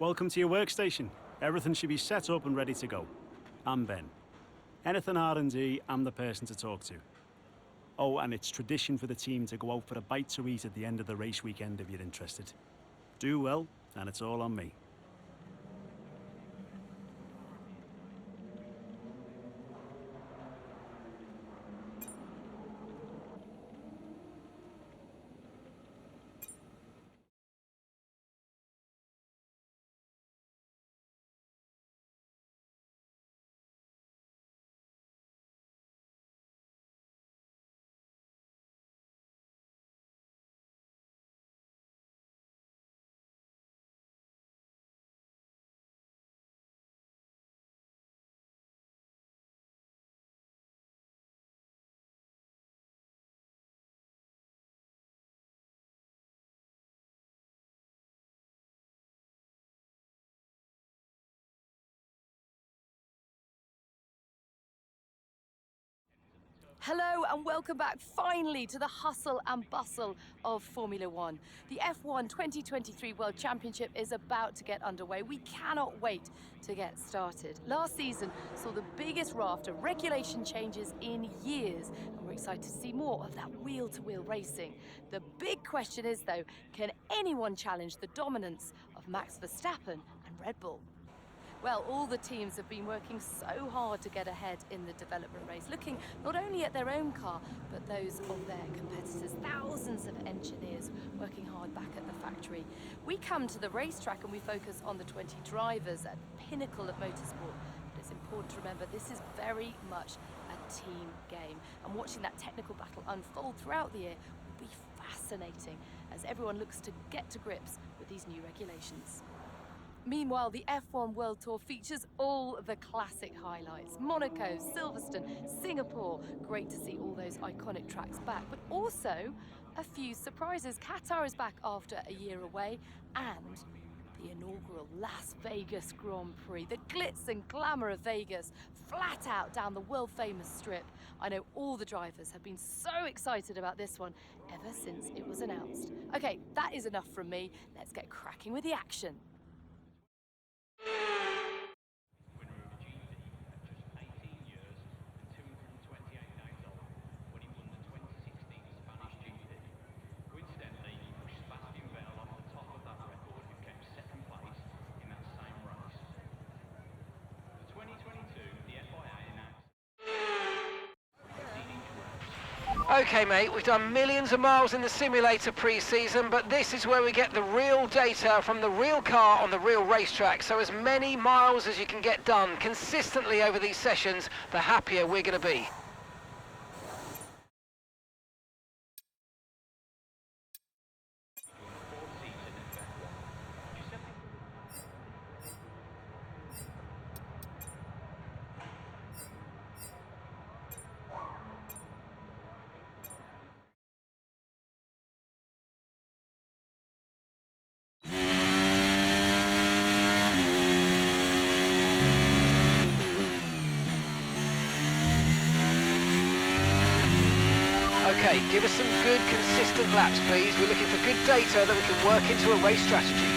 Welcome to your workstation. Everything should be set up and ready to go. I'm Ben. Anything R&D, I'm the person to talk to. Oh, and it's tradition for the team to go out for a bite to eat at the end of the race weekend if you're interested. Do well, and it's all on me. Hello and welcome back finally to the hustle and bustle of Formula One. The F1 2023 World Championship is about to get underway. We cannot wait to get started. Last season saw the biggest raft of regulation changes in years, and we're excited to see more of that wheel-to-wheel racing. The big question is though, can anyone challenge the dominance of Max Verstappen and Red Bull? Well, all the teams have been working so hard to get ahead in the development race, looking not only at their own car, but those of their competitors. Thousands of engineers working hard back at the factory. We come to the racetrack and we focus on the 20 drivers at the pinnacle of motorsport. But it's important to remember this is very much a team game. And watching that technical battle unfold throughout the year will be fascinating as everyone looks to get to grips with these new regulations. Meanwhile, the F1 World Tour features all the classic highlights. Monaco, Silverstone, Singapore. Great to see all those iconic tracks back, but also a few surprises. Qatar is back after a year away, and the inaugural Las Vegas Grand Prix. The glitz and glamour of Vegas, flat out down the world-famous strip. I know all the drivers have been so excited about this one ever since it was announced. Okay, that is enough from me. Let's get cracking with the action. Winner of the GP at just 18 years and 228 days old when he won the 2016 Spanish GP. Coincidentally, he pushed Sebastian Vettel off the top of that record, who came second place in that same race. For 2022, the FIA announced Okay mate, we've done millions of miles in the simulator pre-season, but this is where we get the real data from the real car on the real racetrack. So as many miles as you can get done consistently over these sessions, the happier we're going to be. Okay, give us some good, consistent laps, please. We're looking for good data that we can work into a race strategy.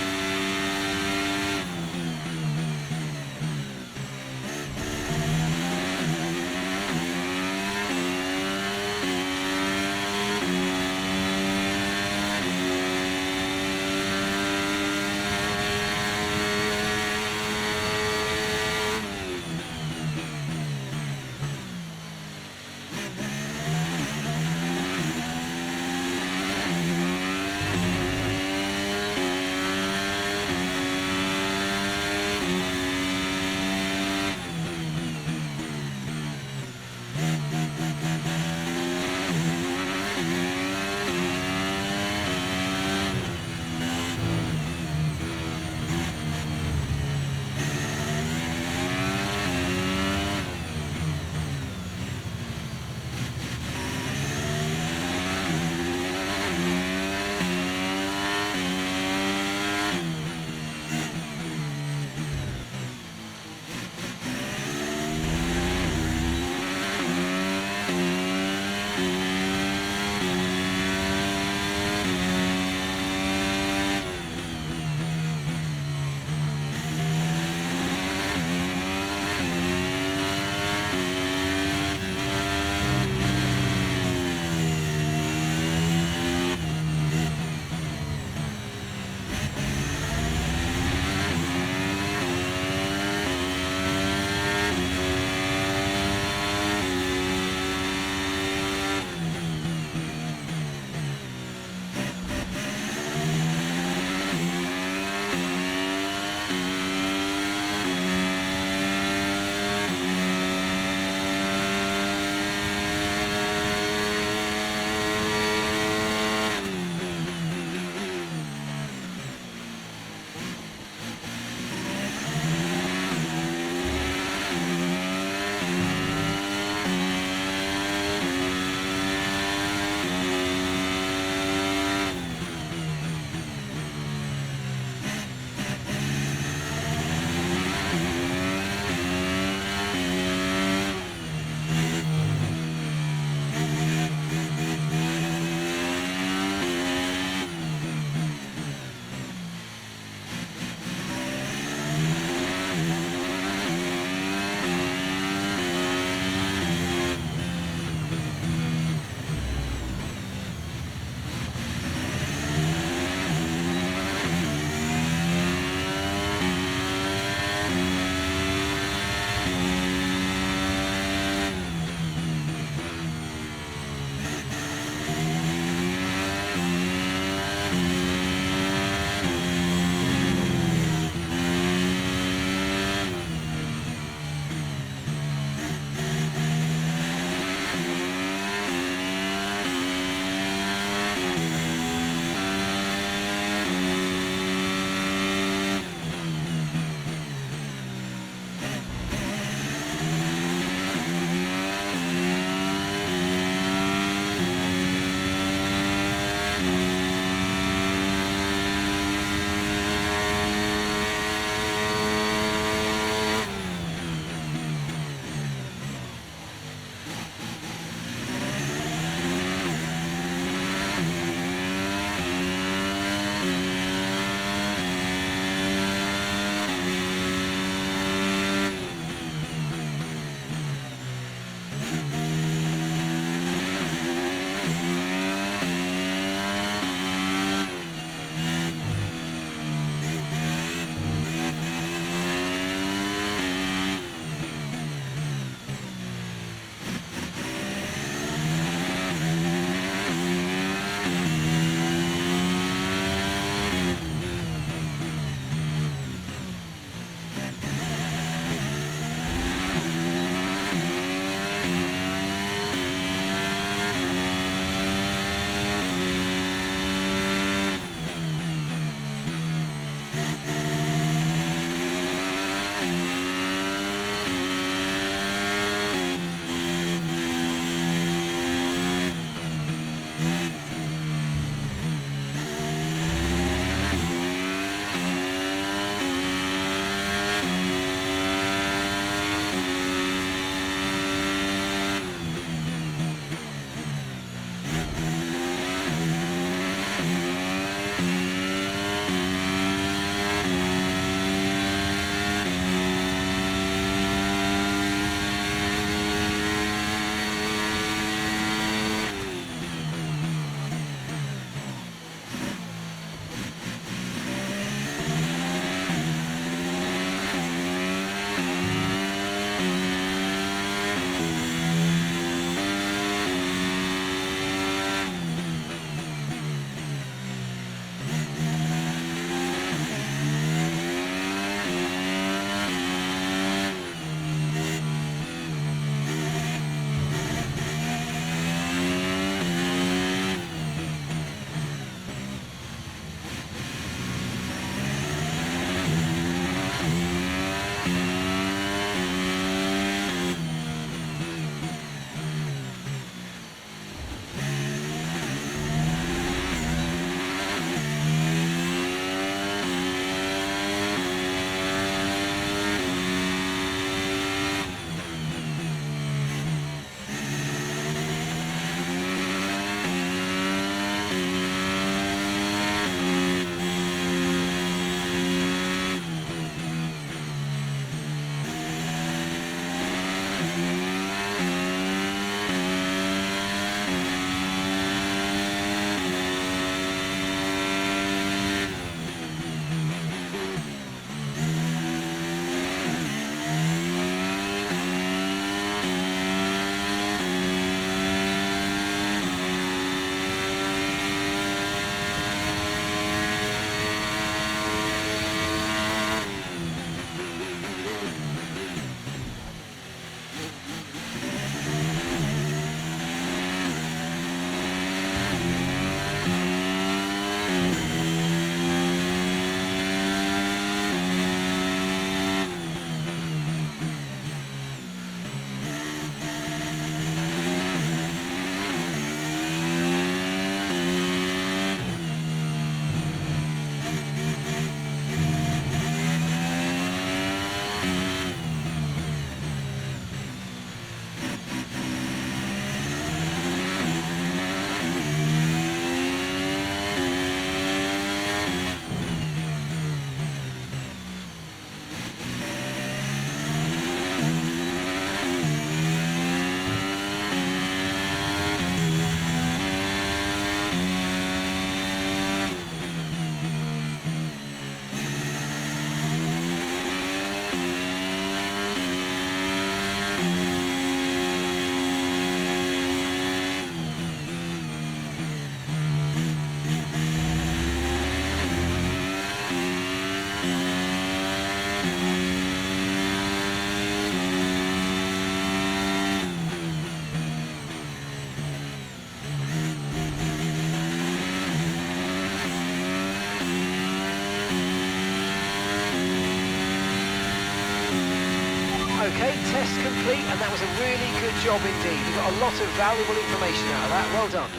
Okay, test complete, and that was a really good job indeed. We got a lot of valuable information out of that. Well done.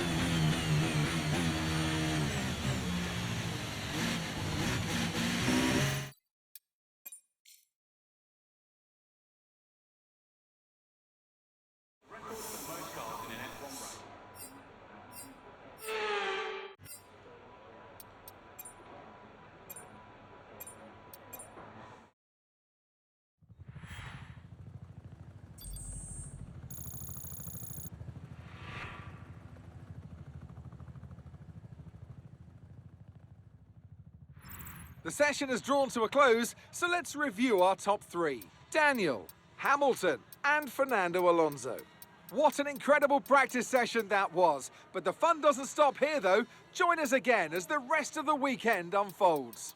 The session has drawn to a close, so let's review our top three. Daniel, Hamilton, and Fernando Alonso. What an incredible practice session that was. But the fun doesn't stop here though. Join us again as the rest of the weekend unfolds.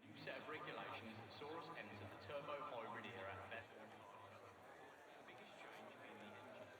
New set of regulations that saw us enter the turbo hybrid era of F1 cars. The biggest change being the engine.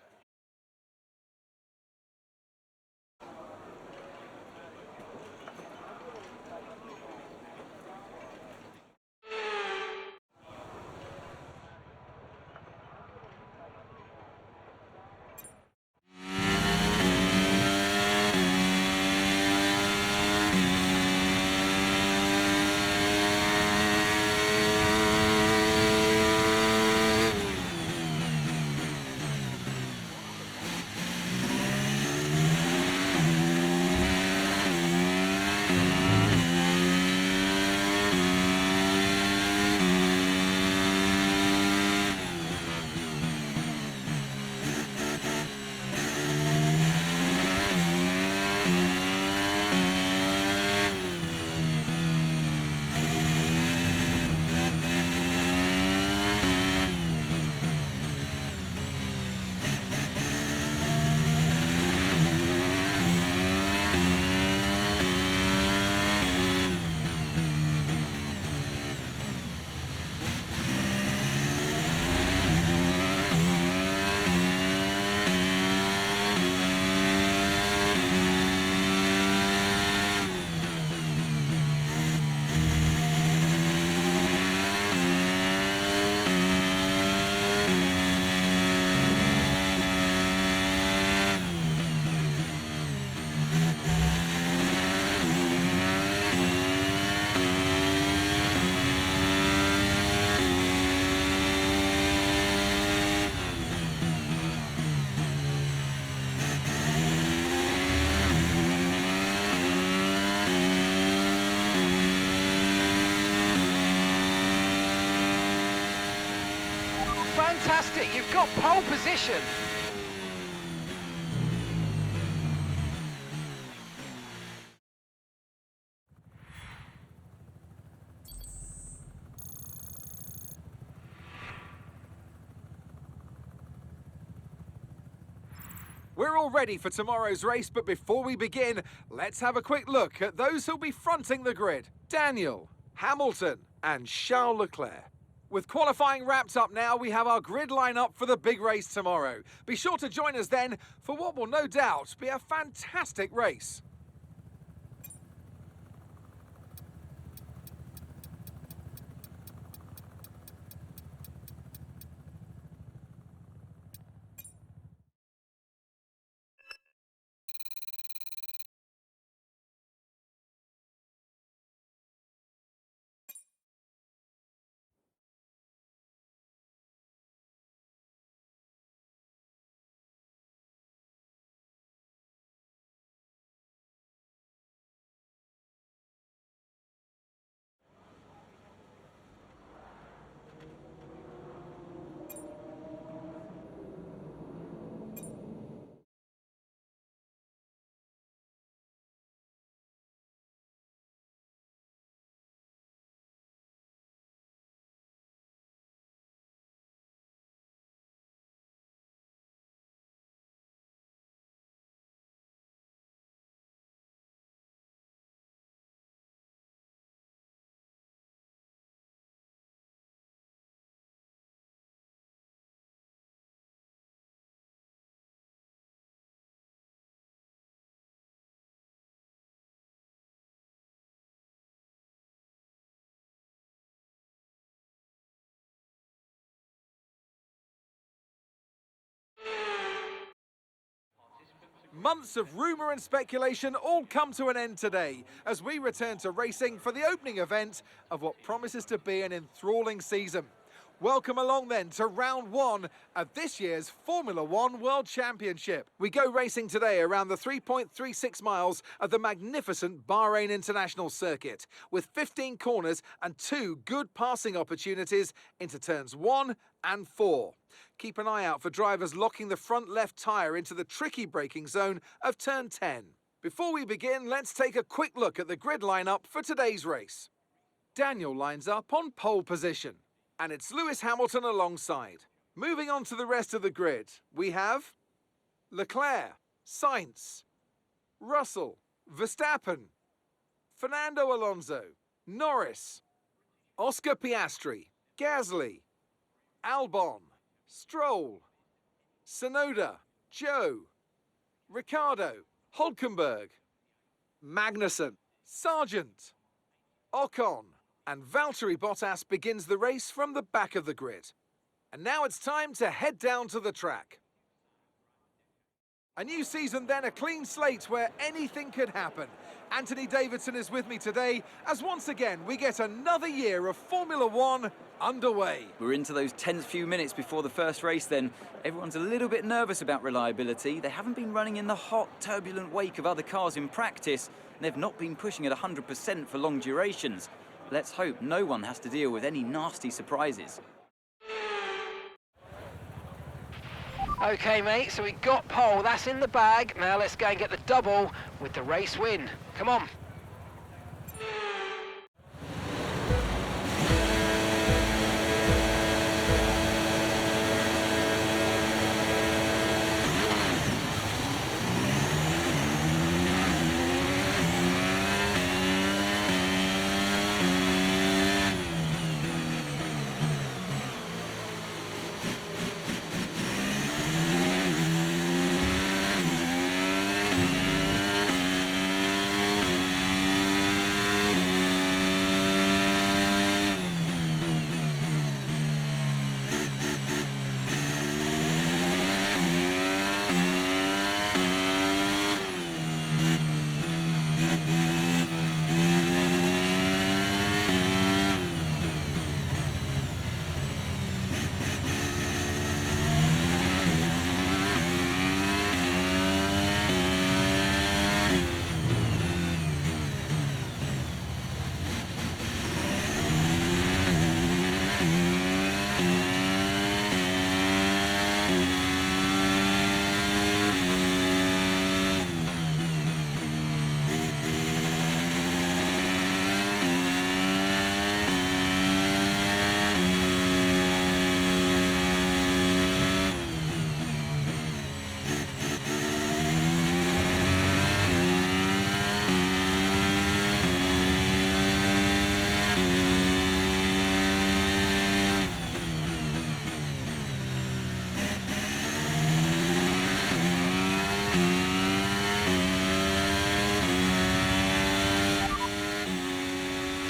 Fantastic, you've got pole position. We're all ready for tomorrow's race, but before we begin, let's have a quick look at those who'll be fronting the grid. Daniel, Hamilton, and Charles Leclerc. With qualifying wrapped up now, we have our grid lineup for the big race tomorrow. Be sure to join us then for what will no doubt be a fantastic race. Months of rumour and speculation all come to an end today as we return to racing for the opening event of what promises to be an enthralling season. Welcome along then to round one of this year's Formula One World Championship. We go racing today around the 3.36 miles of the magnificent Bahrain International Circuit with 15 corners and 2 good passing opportunities into turns 1 and 4. Keep an eye out for drivers locking the front left tyre into the tricky braking zone of turn 10. Before we begin, let's take a quick look at the grid lineup for today's race. Daniel lines up on pole position. And it's Lewis Hamilton alongside. Moving on to the rest of the grid, we have Leclerc, Sainz, Russell, Verstappen, Fernando Alonso, Norris, Oscar Piastri, Gasly, Albon, Stroll, Tsunoda, Zhou, Ricciardo, Hülkenberg, Magnussen, Sargent, Ocon, and Valtteri Bottas begins the race from the back of the grid. And now it's time to head down to the track. A new season then, a clean slate where anything could happen. Anthony Davidson is with me today as once again we get another year of Formula One underway. We're into those tense few minutes before the first race then. Everyone's a little bit nervous about reliability. They haven't been running in the hot, turbulent wake of other cars in practice. And they've not been pushing at 100% for long durations. Let's hope no one has to deal with any nasty surprises. Okay, mate, so we got pole. That's in the bag. Now let's go and get the double with the race win. Come on.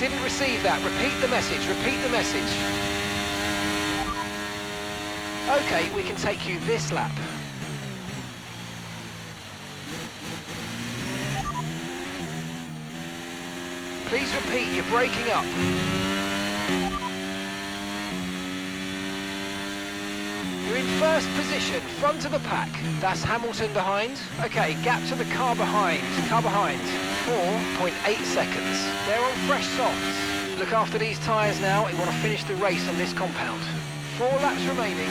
Didn't receive that. Repeat the message. Repeat the message. Okay, we can take you this lap. Please repeat. You're breaking up. You're in first position, front of the pack. That's Hamilton behind. Okay, gap to the car behind. Car behind. 4.8 seconds. They're on fresh softs. Look after these tyres now. We want to finish the race on this compound. 4 laps remaining.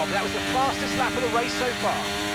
job. That was the fastest lap of the race so far.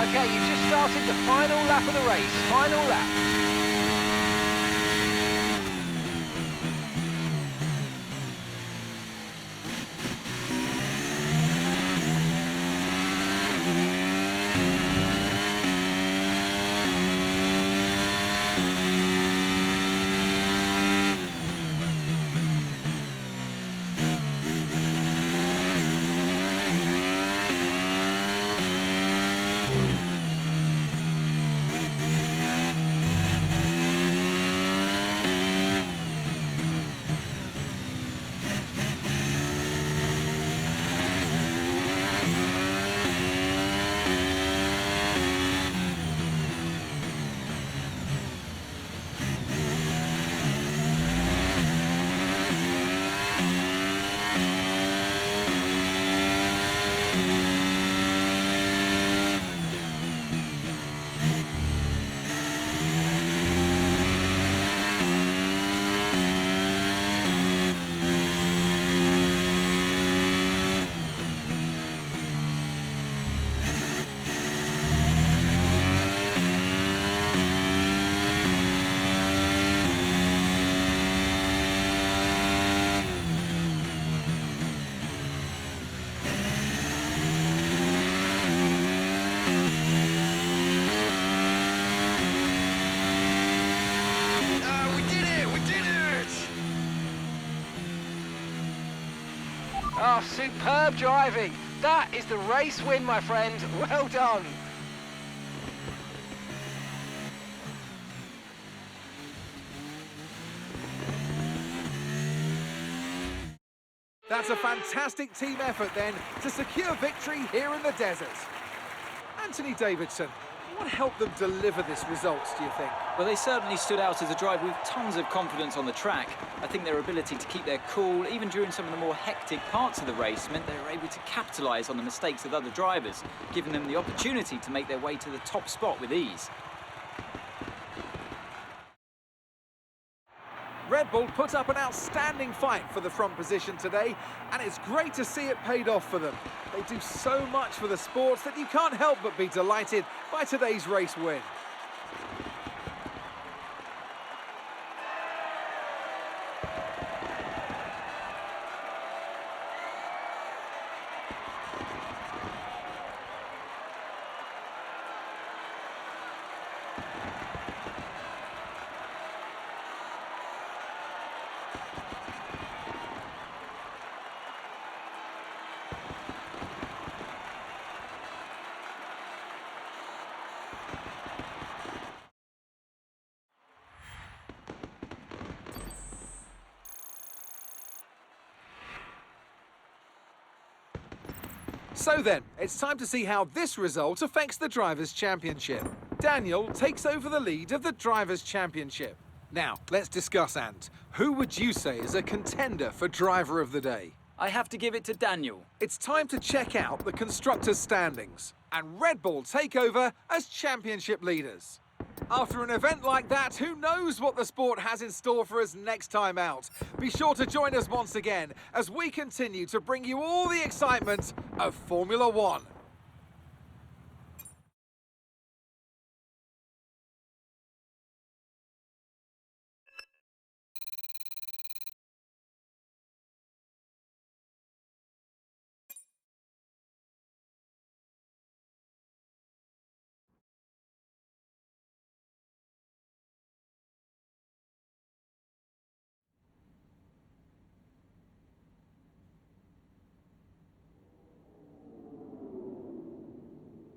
Okay, you've just started the final lap of the race. Final lap. Oh, superb driving. That is the race win, my friend. Well done. That's a fantastic team effort then to secure victory here in the desert. Anthony Davidson, what helped them deliver this result, do you think? Well, they certainly stood out as a drive with tons of confidence on the track. I think their ability to keep their cool, even during some of the more hectic parts of the race, meant they were able to capitalise on the mistakes of other drivers, giving them the opportunity to make their way to the top spot with ease. Red Bull put up an outstanding fight for the front position today, and it's great to see it paid off for them. They do so much for the sport that you can't help but be delighted by today's race win. So then, it's time to see how this result affects the Drivers' Championship. Daniel takes over the lead of the Drivers' Championship. Now, let's discuss, Ant. Who would you say is a contender for Driver of the Day? I have to give it to Daniel. It's time to check out the Constructors' standings. And Red Bull take over as championship leaders. After an event like that, who knows what the sport has in store for us next time out? Be sure to join us once again as we continue to bring you all the excitement of Formula One.